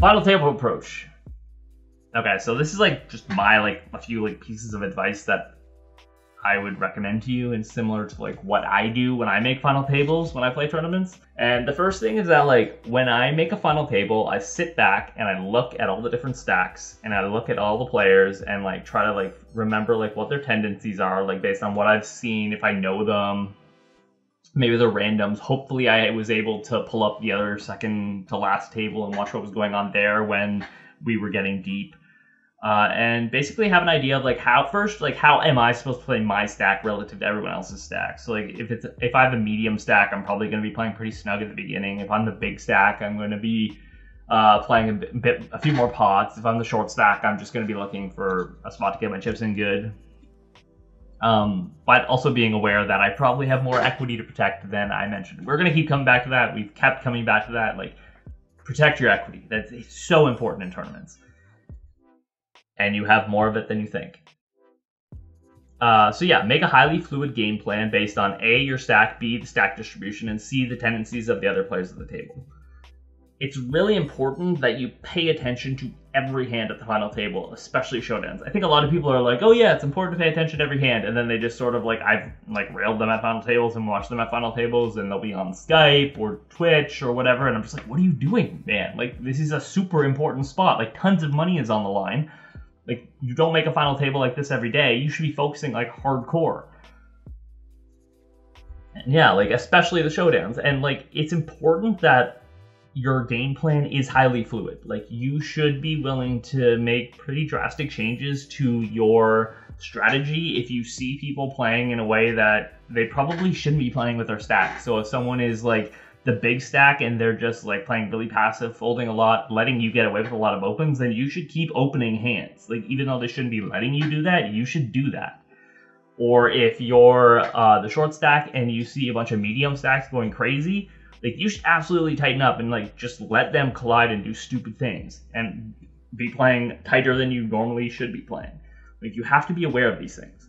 Final table approach. Okay, so this is like just my a few pieces of advice that I would recommend to you, and similar to what I do when I make final tables when I play tournaments. And the first thing is that when I make a final table, I sit back and I look at all the different stacks and I look at all the players and try to remember what their tendencies are, based on what I've seen, if I know them. Maybe they're randoms. Hopefully I was able to pull up the other second to last table and watch what was going on there when we were getting deep. And basically have an idea of how am I supposed to play my stack relative to everyone else's stack. So if I have a medium stack, I'm probably going to be playing pretty snug at the beginning. If I'm the big stack, I'm going to be playing a few more pots. If I'm the short stack, I'm just going to be looking for a spot to get my chips in good. But also being aware that I probably have more equity to protect than I mentioned. We're going to keep coming back to that. We've kept coming back to that. Protect your equity. That's so important in tournaments. And you have more of it than you think. So yeah, make a highly fluid game plan based on A, your stack, B, the stack distribution, and C, the tendencies of the other players at the table. It's really important that you pay attention to every hand at the final table, especially showdowns. I think a lot of people are like, oh yeah, it's important to pay attention to every hand, and then they just sort of I've railed them at final tables and watched them at final tables, and they'll be on Skype or Twitch or whatever, and I'm just like, what are you doing, man? This is a super important spot. Tons of money is on the line. You don't make a final table like this every day. You should be focusing hardcore. And yeah, especially the showdowns. And it's important that your game plan is highly fluid. You should be willing to make pretty drastic changes to your strategy if you see people playing in a way that they probably shouldn't be playing with their stack. So if someone is the big stack and they're just playing really passive, folding a lot, letting you get away with a lot of opens, then you should keep opening hands. Even though they shouldn't be letting you do that, you should do that. Or if you're the short stack and you see a bunch of medium stacks going crazy, you should absolutely tighten up and just let them collide and do stupid things and be playing tighter than you normally should be playing. You have to be aware of these things.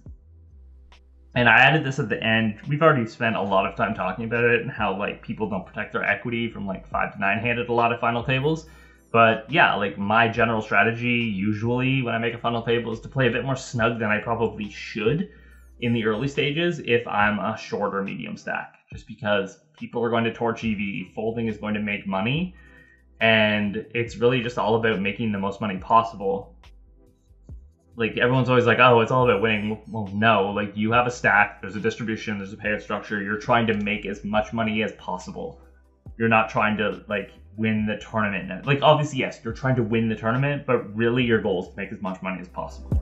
And I added this at the end. We've already spent a lot of time talking about it and how people don't protect their equity from 5 to 9 hand at a lot of final tables. But yeah, my general strategy usually when I make a final table is to play a bit more snug than I probably should in the early stages if I'm a short or medium stack. Just because people are going to torch EV, folding is going to make money, and it's really just all about making the most money possible. Everyone's always oh, it's all about winning. Well, no, you have a stack, there's a distribution, there's a payout structure. You're trying to make as much money as possible. You're not trying to win the tournament. Obviously, yes, you're trying to win the tournament, but really your goal is to make as much money as possible.